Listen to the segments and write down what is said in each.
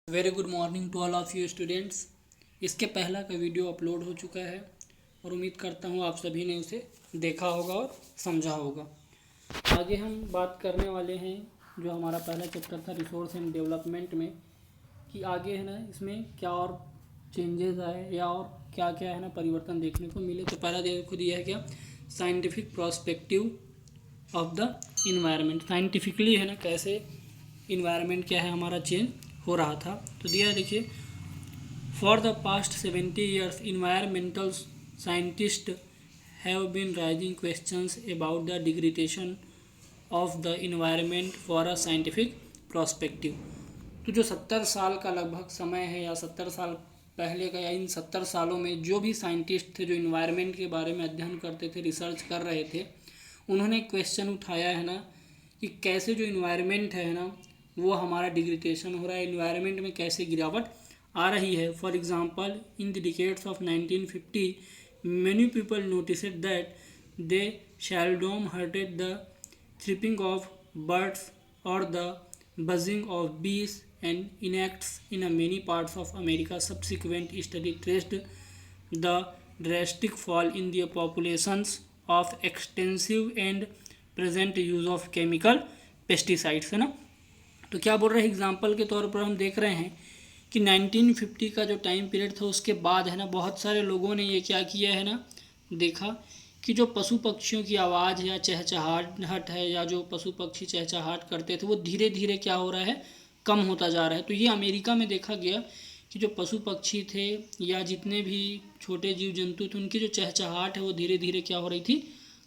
Very good morning to all of you students. इसके पहला का वीडियो अपलोड हो चुका है और उम्मीद करता हूँ आप सभी ने उसे देखा होगा और समझा होगा। आगे हम बात करने वाले हैं जो हमारा पहला चैप्टर था रिसोर्स एंड डेवलपमेंट में, कि आगे है ना इसमें क्या और चेंजेस आए या और क्या क्या है ना परिवर्तन देखने को मिले। तो पहला देखो दिया है क्या, scientific prospective of the environment. Scientifically है ना कैसे इन्वायरमेंट क्या है हमारा चेंज हो रहा था। तो दिया है देखिए, for the past 70 years environmental scientist have been rising questions about the degradation of the environment for a scientific prospective. तो जो 70 साल का लगभग समय है या 70 साल पहले का, या इन 70 सालों में जो भी साइंटिस्ट थे जो इन्वायरमेंट के बारे में अध्ययन करते थे, रिसर्च कर रहे थे, उन्होंने क्वेश्चन उठाया है ना कि कैसे जो इन्वायरमेंट है ना वो हमारा डिग्रेडेशन हो रहा है, इन्वायरमेंट में कैसे गिरावट आ रही है। For example in the decades of 1950 many people noticed that they seldom hurted the chirping of birds or the buzzing of bees and insects in many parts of America. Subsequent study traced the drastic fall in the populations of extensive and present use of chemical pesticides, है ना। तो क्या बोल रहे हैं, example के तौर पर हम देख रहे हैं कि 1950 का जो टाइम पीरियड था उसके बाद है ना बहुत सारे लोगों ने ये क्या किया है ना, देखा कि जो पशु पक्षियों की आवाज़ या चहचहाहट है या जो पशु पक्षी चहचहाहट करते थे वो धीरे धीरे क्या हो रहा है, कम होता जा रहा है। तो ये अमेरिका में देखा गया कि जो पशु पक्षी थे या जितने भी छोटे जीव जंतु थे उनकी जो चहचहाहट है वो धीरे धीरे क्या हो रही थी,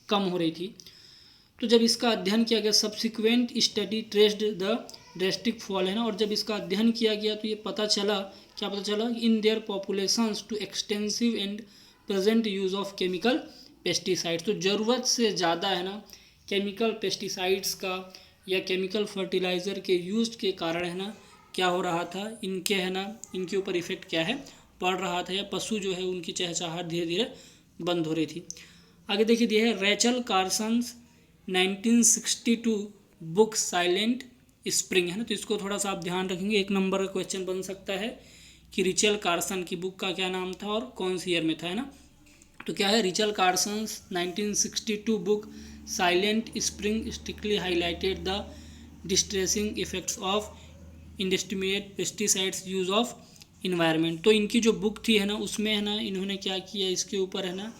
कम हो रही थी। तो जब इसका अध्ययन किया गया, subsequent study traced the drastic fall, है ना, और जब इसका अध्ययन किया गया तो ये पता चला, क्या पता चला, in their populations to extensive and present use of chemical pesticides. तो ज़रूरत से ज़्यादा है ना केमिकल पेस्टिसाइड्स का या केमिकल फर्टिलाइज़र के यूज़ के कारण है ना क्या हो रहा था, इनके है ना इनके ऊपर इफ़ेक्ट क्या है पड़ रहा था, या पशु जो है उनकी चहचहाहट धीरे धीरे बंद हो रही थी। आगे देखिए दिया है रेचल कार्सन्स 1962 बुक साइलेंट स्प्रिंग, है ना। तो इसको थोड़ा सा आप ध्यान रखेंगे, एक नंबर का क्वेश्चन बन सकता है कि रिचल कार्सन की बुक का क्या नाम था और कौन सी ईयर में था, है ना। तो क्या है, Rachel Carson's 1962 book silent spring strictly highlighted the distressing effects of indiscriminate pesticides use of environment. तो इनकी जो बुक थी है ना उसमें है ना इन्होंने क्या किया, इसके ऊपर है ना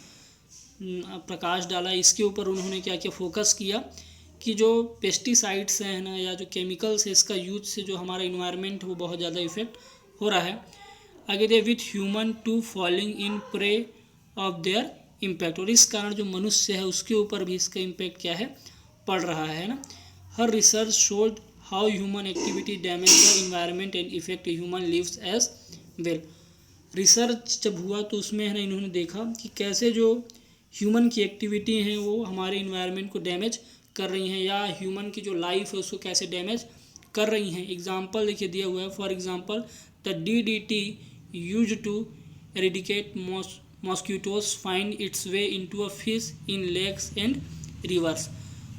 प्रकाश डाला, इसके ऊपर उन्होंने क्या किया, फोकस किया कि जो पेस्टिसाइड्स हैं ना या जो केमिकल्स है इसका यूज से जो हमारा इन्वायरमेंट वो बहुत ज़्यादा इफेक्ट हो रहा है। आगे they with human to falling in prey of their impact, और इस कारण जो मनुष्य है उसके ऊपर भी इसका इम्पैक्ट क्या है, पड़ रहा है ना। हर research showed how human activity damage the environment and effect human lives as well. Research जब हुआ तो उसमें है ना इन्होंने देखा कि कैसे जो ह्यूमन की एक्टिविटी हैं वो हमारे इन्वायरमेंट को डैमेज कर रही हैं या ह्यूमन की जो लाइफ है उसको कैसे डैमेज कर रही हैं। एग्जाम्पल देखिए दिया हुआ है, for example the DDT use to eradicate mosquitoes find its way into a fish in lakes and rivers.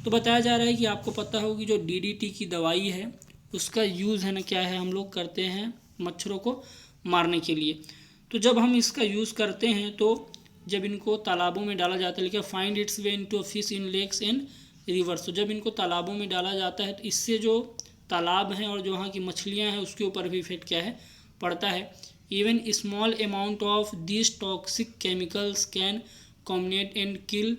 तो बताया जा रहा है कि आपको पता होगी जो DDT की दवाई है उसका यूज़ है ना क्या है, हम लोग करते हैं मच्छरों को मारने के लिए। तो जब हम इसका यूज़ करते हैं तो जब इनको तालाबों में डाला जाता है, लेकिन find its way into a fish in lakes and rivers, तो जब इनको तालाबों में डाला जाता है तो इससे जो तालाब हैं और जो वहाँ की मछलियाँ हैं उसके ऊपर भी इफेक्ट क्या है, पड़ता है। Even small amount of this toxic chemicals can कॉम्बिनेट and kill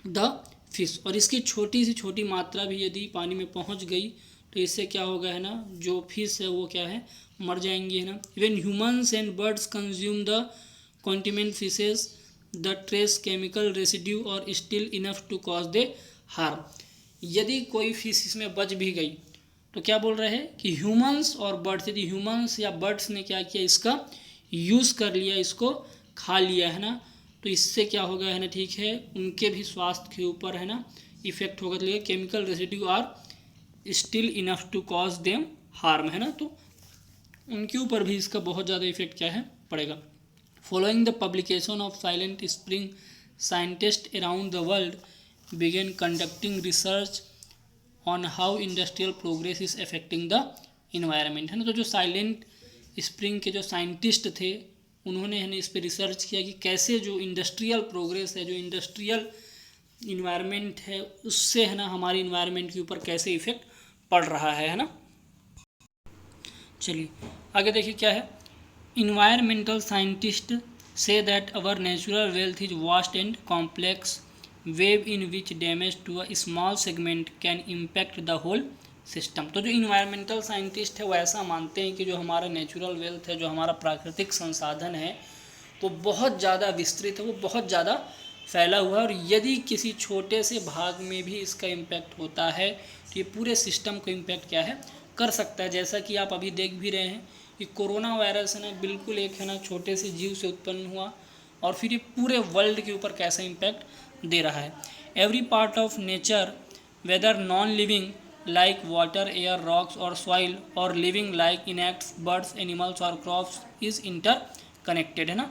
the fish, और इसकी छोटी से छोटी मात्रा भी यदि पानी में पहुँच गई तो इससे क्या होगा है ना, जो फिश है वो क्या है, मर जाएंगी, है ना। Even humans and birds consume the contaminated fishes the trace chemical residue और still enough to cause they harm. यदि कोई फिश इसमें बच भी गई तो क्या बोल रहे हैं कि ह्यूमंस और बर्ड्स, यदि ह्यूमंस या बर्ड्स ने क्या किया, इसका यूज़ कर लिया, इसको खा लिया, है ना, तो इससे क्या होगा है ना, ठीक है, उनके भी स्वास्थ्य के ऊपर है ना इफेक्ट होगा। तो chemical residue are still enough to cause them harm, है ना, तो उनके ऊपर भी इसका बहुत ज़्यादा इफेक्ट क्या है, पड़ेगा। Following the publication of Silent Spring, scientists around the world began conducting research on how industrial progress is affecting the environment, है ना। तो जो साइलेंट स्प्रिंग के जो साइंटिस्ट थे उन्होंने, है ना, इस पर रिसर्च किया कि कैसे जो इंडस्ट्रियल प्रोग्रेस है, जो इंडस्ट्रियल इन्वायरमेंट है, उससे, है ना, हमारी इन्वायरमेंट के ऊपर कैसे इफेक्ट पड़ रहा है ना। चलिए आगे देखिए क्या है। Environmental scientist say that our natural wealth is vast and complex web in which damage to a small segment can impact the whole system. तो जो इन्वायरमेंटल साइंटिस्ट है वो ऐसा मानते हैं कि जो हमारा नेचुरल वेल्थ है, जो हमारा प्राकृतिक संसाधन है, वो बहुत ज़्यादा विस्तृत है, वो बहुत ज़्यादा फैला हुआ है, और यदि किसी छोटे से भाग में भी इसका इम्पैक्ट होता है तो ये पूरे सिस्टम को इम्पैक्ट क्या है कर सकता है। जैसा कि आप अभी देख भी रहे हैं कि कोरोना वायरस, है ना, बिल्कुल एक, है ना, छोटे से जीव से उत्पन्न हुआ और फिर ये पूरे वर्ल्ड के ऊपर कैसा इम्पैक्ट दे रहा है। Every part of nature whether non living like water, air, rocks or soil or living like insects, birds, animals or crops is interconnected, है ना।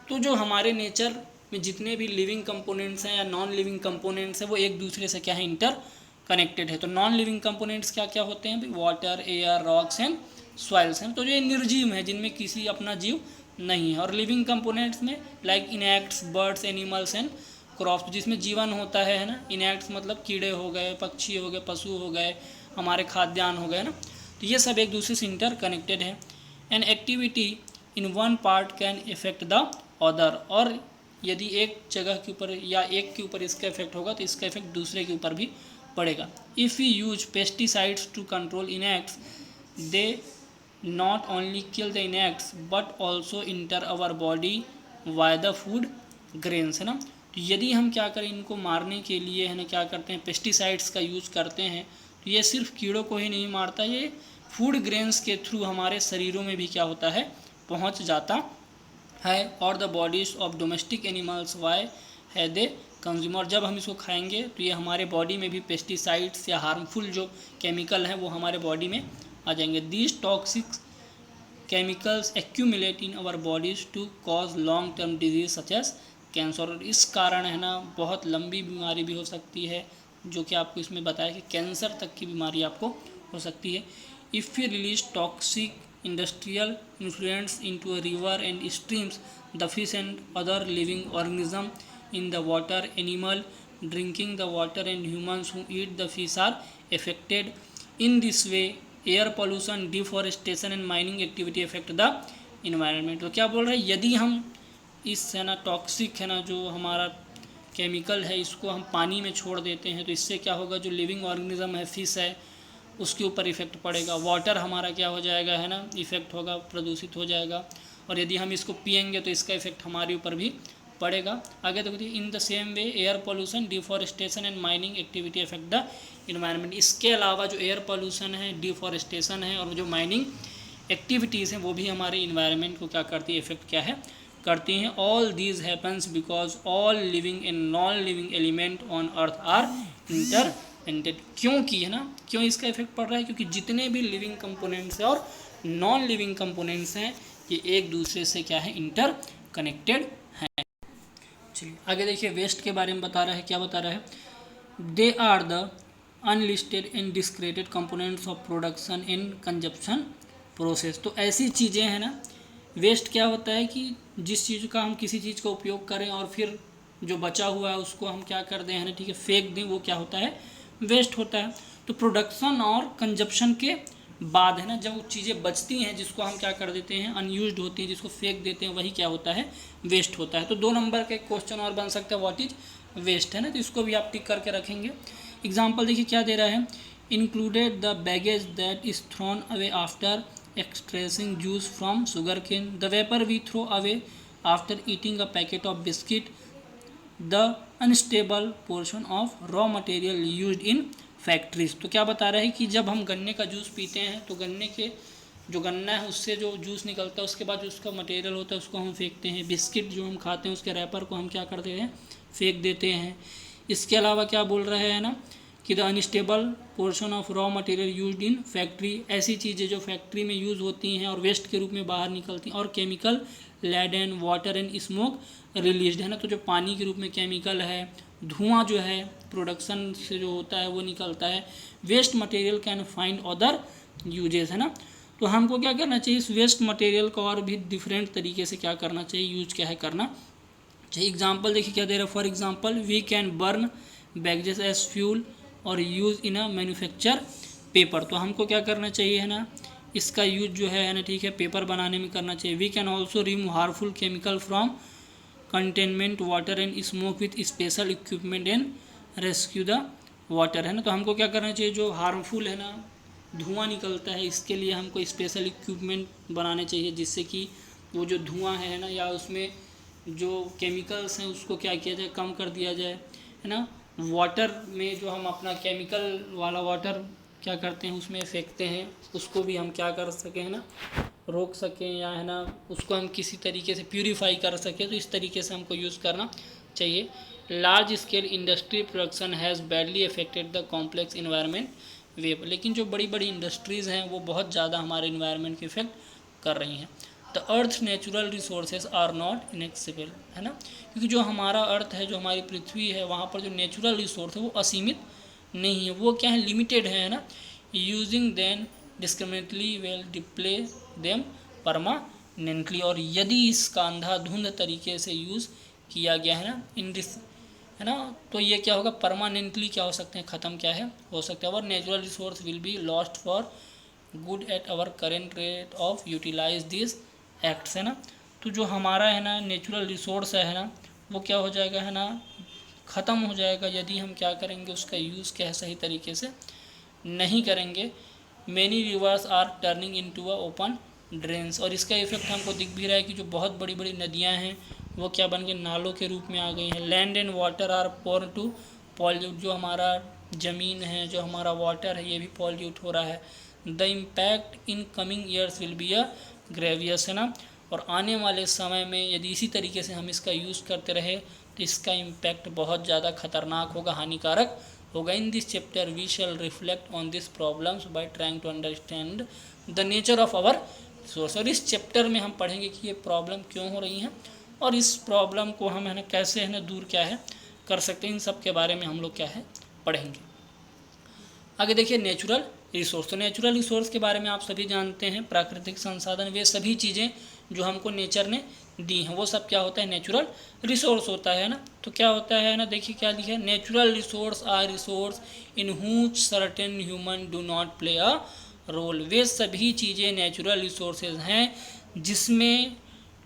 तो जो हमारे नेचर में जितने भी लिविंग कंपोनेंट्स हैं या नॉन लिविंग कंपोनेंट्स हैं वो एक दूसरे से क्या है इंटर कनेक्टेड है। तो नॉन लिविंग कंपोनेंट्स क्या क्या होते हैं भाई, water, air, rocks and soils हैं। तो ये निर्जीव है जिनमें किसी अपना जीव नहीं है। और लिविंग कंपोनेंट्स में like insects, birds, animals and crops, जिसमें जीवन होता है ना। इनएक्ट्स मतलब कीड़े हो गए, पक्षी हो गए, पशु हो गए, हमारे खाद्यान्न हो गए ना। तो ये सब एक दूसरे से इंटर कनेक्टेड है। An activity in one part can effect the other, और यदि एक जगह के ऊपर या एक के ऊपर इसका इफेक्ट होगा तो इसका इफेक्ट दूसरे के ऊपर भी पड़ेगा। If we use pesticides to control insects they not only kill the insects but also enter our body via the food grains, है ना। तो यदि हम क्या करें, इनको मारने के लिए, है ना, क्या करते हैं, पेस्टिसाइड्स का यूज़ करते हैं, तो ये सिर्फ कीड़ों को ही नहीं मारता, ये फूड ग्रेन्स के थ्रू हमारे शरीरों में भी क्या होता है पहुंच जाता है। और the bodies of domestic animals why है दे कंज्यूमर, जब हम इसको खाएंगे तो ये हमारे बॉडी में भी पेस्टिसाइड्स या हार्मफुल जो केमिकल हैं वो हमारे बॉडी में आ जाएंगे। These toxic chemicals accumulate in our bodies to cause long term disease such as cancer, और इस कारण, है ना, बहुत लंबी बीमारी भी हो सकती है, जो कि आपको इसमें बताया कि कैंसर तक की बीमारी आपको हो सकती है। If you release toxic industrial influence into a river and streams the fish and other living organism in the water, animal drinking the water and humans who eat the fish are affected in this way. Air pollution, deforestation and mining activity affect the environment. तो क्या बोल रहे हैं, यदि हम इस, है ना, टॉक्सिक, है ना, जो हमारा केमिकल है, इसको हम पानी में छोड़ देते हैं तो इससे क्या होगा, जो लिविंग ऑर्गेनिज्म है, फिश है, उसके ऊपर इफेक्ट पड़ेगा। वाटर हमारा क्या हो जाएगा, है ना, इफेक्ट होगा, प्रदूषित हो जाएगा। और यदि हम इसको पिएंगे तो इसका इफेक्ट हमारे ऊपर भी पड़ेगा। आगे देखिए, in the same way air pollution, deforestation and mining activity affect the environment. इसके अलावा जो एयर पोल्यूशन है, डिफॉरेस्टेशन है और जो माइनिंग एक्टिविटीज़ हैं वो भी हमारे इन्वायरमेंट को क्या करती है, इफेक्ट क्या है करती हैं। All these happens because all living and non living element on earth are interconnected. क्योंकि, है ना, क्यों इसका इफेक्ट पड़ रहा है, क्योंकि जितने भी लिविंग कंपोनेंट्स हैं और नॉन लिविंग कंपोनेंट्स हैं ये एक दूसरे से क्या है इंटर कनेक्टेड हैं। चलिए आगे देखिए, वेस्ट के बारे में बता रहा है। क्या बता रहा है, they are the unlisted and discarded components of production and consumption process. तो ऐसी चीज़ें हैं ना, वेस्ट क्या होता है कि जिस चीज़ का हम किसी चीज़ का उपयोग करें और फिर जो बचा हुआ है उसको हम क्या कर दें, है ना, ठीक है, फेंक दें, वो क्या होता है, वेस्ट होता है। तो प्रोडक्शन और कंजप्शन के बाद, है ना, जब चीज़ें बचती हैं जिसको हम क्या कर देते हैं, अनयूज्ड होती हैं, जिसको फेंक देते हैं, वही क्या होता है, वेस्ट होता है। तो 2 नंबर का क्वेश्चन और बन सकता है, व्हाट इज वेस्ट, है ना। तो इसको भी आप टिक करके रखेंगे। एग्जाम्पल देखिए क्या दे रहा है, included the baggage that is thrown away after extracting juice from sugarcane, the vapor we throw away after eating a packet of biscuit, the unstable portion of raw material used in factories। तो क्या बता रहा है कि जब हम गन्ने का जूस पीते हैं तो गन्ने के जो गन्ना है उससे जो जूस निकलता है उसके बाद जो उसका मटेरियल होता है उसको हम फेंकते हैं। बिस्किट जो हम खाते हैं उसके रैपर को हम क्या करते हैं, फेंक देते हैं। इसके अलावा क्या बोल रहे हैं ना कि the unstable portion of raw material used in factory, ऐसी चीज़ें जो फैक्ट्री में यूज़ होती हैं और वेस्ट के रूप में बाहर निकलती हैं। और chemical, lead and water and smoke released, है ना। तो जो पानी के रूप में केमिकल है, धुआं जो है प्रोडक्शन से जो होता है वो निकलता है। Waste material can find other uses, है ना। तो हमको क्या करना चाहिए, इस वेस्ट मटेरियल को और भी डिफरेंट तरीके से क्या करना चाहिए, यूज क्या है करना चाहिए। एग्जाम्पल देखिए क्या दे रहा है, for example we can burn बैगेज एज फ्यूल और use in a manufacture paper. तो हमको क्या करना चाहिए, है ना, इसका यूज जो है ना, ठीक है, पेपर बनाने में करना चाहिए। We can also remove harmful chemical from containment water and smoke with special equipment and rescue the water, है ना। तो हमको क्या करना चाहिए, जो हार्मफुल है ना धुआं निकलता है, इसके लिए हमको स्पेशल इक्विपमेंट बनाने चाहिए, जिससे कि वो जो धुआं है ना, या उसमें जो केमिकल्स हैं उसको क्या किया जाए, कम कर दिया जाए, है ना। वाटर में जो हम अपना केमिकल वाला वाटर क्या करते हैं उसमें फेंकते हैं, उसको भी हम क्या कर सकें, है ना, रोक सकें, या है ना उसको हम किसी तरीके से प्यूरीफाई कर सकें। तो इस तरीके से हमको यूज़ करना चाहिए। Large scale industry production has badly affected the complex environment web. लेकिन जो बड़ी बड़ी इंडस्ट्रीज़ हैं वो बहुत ज़्यादा हमारे इन्वायरमेंट की इफेक्ट कर रही हैं। The earth natural resources are not inaccessible, है ना, क्योंकि जो हमारा अर्थ है, जो हमारी पृथ्वी है, वहाँ पर जो नेचुरल रिसोर्स है वो असीमित नहीं है, वो क्या है, लिमिटेड है ना। Using them discriminately will deplete them permanently. और यदि इसका अंधाधुंध तरीके से यूज़ किया गया है ना, है ना, तो ये क्या होगा, परमानेंटली क्या हो सकते हैं, ख़त्म क्या है हो सकता है। और natural resource will be lost for good at our current rate of utilise this acts, है ना। तो जो हमारा है ना नेचुरल रिसोर्स है ना, वो क्या हो जाएगा, है ना, ख़त्म हो जाएगा यदि हम क्या करेंगे, उसका यूज़ क्या है सही तरीके से नहीं करेंगे। Many rivers are turning into a open drains. और इसका इफेक्ट हमको दिख भी रहा है कि जो बहुत बड़ी बड़ी नदियाँ हैं वो क्या बन के नालों के रूप में आ गई हैं। Land and water are poor to pollute. जो हमारा ज़मीन है, जो हमारा वाटर है, ये भी पॉल्यूट हो रहा है। The impact in coming years will be a ग्रेवियस, है ना। और आने वाले समय में यदि इसी तरीके से हम इसका यूज़ करते रहे तो इसका इम्पैक्ट बहुत ज़्यादा खतरनाक होगा, हानिकारक होगा। In this chapter we shall reflect on this problems by trying to understand the nature of our resource. और इस चैप्टर में हम पढ़ेंगे कि ये प्रॉब्लम क्यों हो रही हैं और इस प्रॉब्लम को हम है ना कैसे है ना दूर क्या है कर सकते हैं, इन सब के बारे में हम लोग क्या है पढ़ेंगे। आगे देखिए नेचुरल रिसोर्स। तो नेचुरल रिसोर्स के बारे में आप सभी जानते हैं, प्राकृतिक संसाधन, वे सभी चीज़ें जो हमको नेचर ने दी हैं वो सब क्या होता है, नेचुरल रिसोर्स होता है ना। तो क्या होता है ना, देखिए क्या लिखा है, natural resource are resource in which certain human do not play a role. वे सभी चीज़ें नेचुरल रिसोर्सेज हैं जिसमें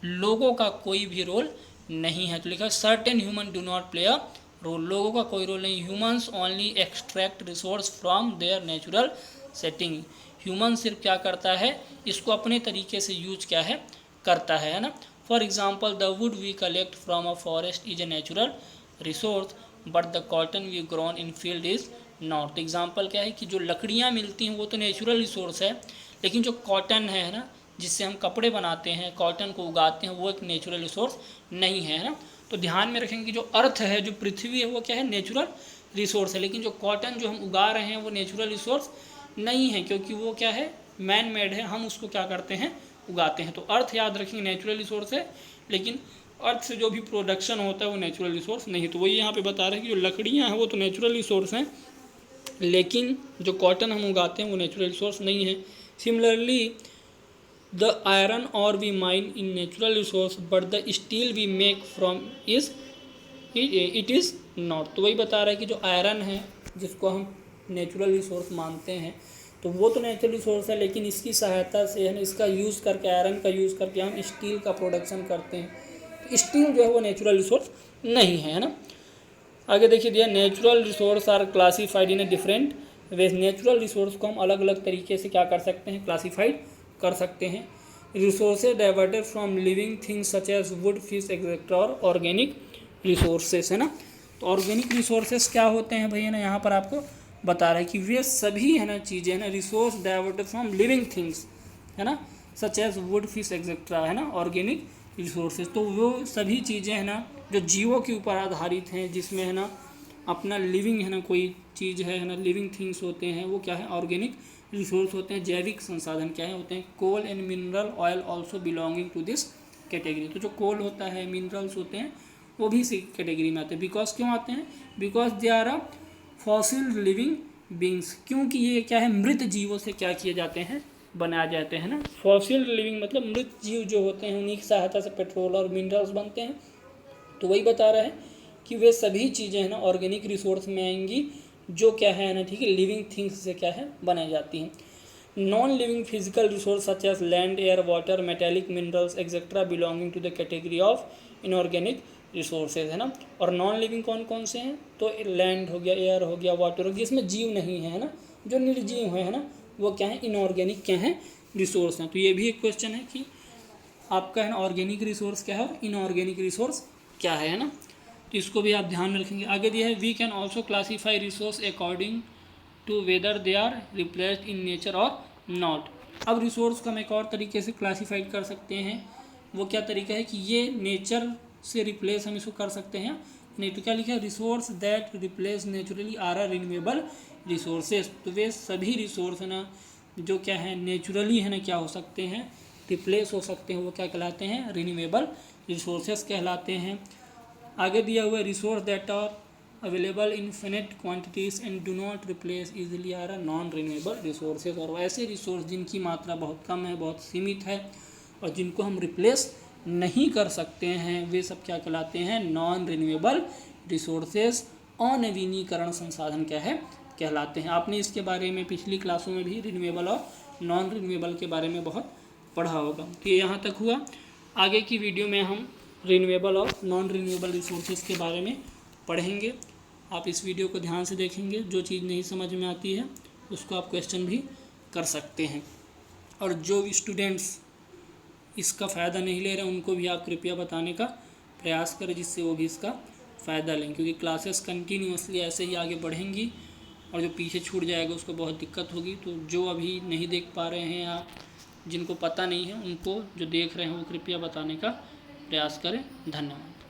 लोगों का कोई भी रोल नहीं है। तो लिखा है certain human do not play a role, लोगों का कोई रोल नहीं। Humans only extract resource from their natural setting. Human सिर्फ क्या करता है, इसको अपने तरीके से यूज क्या है करता है ना। For example the wood we collect from a forest is a natural resource but the cotton we grown in field is not. Example क्या है कि जो लकड़ियाँ मिलती हैं वो तो नेचुरल रिसोर्स है, लेकिन जो कॉटन है ना, जिससे हम कपड़े बनाते हैं, कॉटन को उगाते हैं, वो एक नेचुरल रिसोर्स नहीं है ना। तो ध्यान में रखेंगे जो अर्थ है, जो पृथ्वी है, वो क्या है, नेचुरल रिसोर्स है, लेकिन जो कॉटन जो हम उगा रहे हैं वो नेचुरल रिसोर्स नहीं है, क्योंकि वो क्या है, मैन मेड है, हम उसको क्या करते हैं, उगाते हैं। तो अर्थ याद रखेंगे नेचुरल रिसोर्स है, लेकिन अर्थ से जो भी प्रोडक्शन होता है वो नेचुरल रिसोर्स नहीं। तो वही यहाँ पे बता रहे हैं कि जो लकड़ियाँ हैं वो तो नेचुरल रिसोर्स हैं, लेकिन जो कॉटन हम उगाते हैं वो नेचुरल रिसोर्स नहीं है। Similarly the iron ore we mine in natural resource but the steel we make from is it is not. तो वही बता रहा है कि जो आयरन है जिसको हम नेचुरल रिसोर्स मानते हैं तो वो तो नेचुरल रिसोर्स है, लेकिन इसकी सहायता से है ना, इसका यूज़ करके, आयरन का यूज़ करके हम स्टील का प्रोडक्शन करते हैं। तो स्टील जो है वो नेचुरल रिसोर्स नहीं है ना। आगे देखिए दिया natural resource are classified in a different ways. Natural resource को हम अलग अलग तरीके से क्या कर सकते हैं, क्लासीफाइड कर सकते हैं। Resources diverted from living things such as wood, fish etcetera, और ऑर्गेनिक रिसोर्सेस, है ना। तो ऑर्गेनिक रिसोर्सेस क्या होते हैं भैया ना, यहाँ पर आपको बता रहा है कि वे सभी है ना चीज़ें है ना, resource diverted from living things, है ना, such as wood, fish etcetera, है ना, ऑर्गेनिक रिसोर्सेज। तो वो सभी चीज़ें हैं ना जो जीवों के ऊपर आधारित हैं, जिसमें है ना अपना लिविंग है ना कोई चीज़ है ना, लिविंग थिंग्स होते हैं, वो क्या है, ऑर्गेनिक रिसोर्स होते हैं। जैविक संसाधन क्या है होते हैं, coal and mineral oil also belonging to this category. तो जो कोल होता है, मिनरल्स होते हैं, वो भी इसी कैटेगरी में आते हैं। बिकॉज क्यों आते हैं, because they are a fossil living beings, क्योंकि ये क्या है, मृत जीवों से क्या किए जाते हैं, बनाए जाते हैं ना। फॉसिल लिविंग मतलब मृत जीव जो होते हैं उन्हीं की सहायता से पेट्रोल और मिनरल्स बनते हैं। तो वही बता रहा है कि वे सभी चीज़ें हैं ना ऑर्गेनिक रिसोर्स में आएंगी जो क्या है ना, ठीक है, लिविंग थिंग्स से क्या है, बनाई जाती हैं। Non living physical resource such as land, air, water, metallic, minerals etcetera belonging to the category of inorganic resources है ना। और नॉन लिविंग कौन कौन से हैं, तो लैंड हो गया, एयर हो गया, वाटर हो गया, इसमें जीव नहीं है ना, जो निर्जीव है ना, वो क्या है, इनऑर्गेनिक क्या है, रिसोर्स हैं। तो ये भी एक क्वेश्चन है कि आपका है ना ऑर्गेनिक रिसोर्स क्या है और इनऑर्गेनिक रिसोर्स क्या है ना। तो इसको भी आप ध्यान में रखेंगे। आगे दिया है we can also classify resource according to whether they are replaced in nature or not. अब रिसोर्स को हम एक और तरीके से क्लासीफाइड कर सकते हैं। वो क्या तरीका है कि ये नेचर से रिप्लेस हम इसको कर सकते हैं नहीं। तो क्या लिखा है, resource that replace naturally are are renewable resources. तो वे सभी रिसोर्स है ना जो क्या है नेचुरली है ना क्या हो सकते हैं, रिप्लेस हो सकते हैं, वो क्या कहलाते हैं, रिन्यूएबल रिसोर्सेज कहलाते हैं। आगे दिया हुआ resource that are available in infinite quantities and do not replace easily are are non renewable resources. और ऐसे रिसोर्स जिनकी मात्रा बहुत कम है, बहुत सीमित है और जिनको हम रिप्लेस नहीं कर सकते हैं, वे सब क्या कहलाते हैं, नॉन रिन्यूएबल रिसोर्सेज, अनवीनीकरण संसाधन क्या है, कहलाते हैं। आपने इसके बारे में पिछली क्लासों में भी रिन्यूएबल और नॉन रिन्यूएबल के बारे में बहुत पढ़ा होगा। तो ये यहाँ तक हुआ। आगे की वीडियो में हम रिन्यूएबल और नॉन रिन्यूएबल रिसोर्सेज के बारे में पढ़ेंगे। आप इस वीडियो को ध्यान से देखेंगे, जो चीज़ नहीं समझ में आती है उसको आप क्वेश्चन भी कर सकते हैं। और जो स्टूडेंट्स इसका फ़ायदा नहीं ले रहे उनको भी आप कृपया बताने का प्रयास करें जिससे वो भी इसका फ़ायदा लें, क्योंकि क्लासेस कंटिन्यूअसली ऐसे ही आगे बढ़ेंगी और जो पीछे छूट जाएगा उसको बहुत दिक्कत होगी। तो जो अभी नहीं देख पा रहे हैं या जिनको पता नहीं है उनको जो देख रहे हैं वो कृपया बताने का प्रयास करें। धन्यवाद।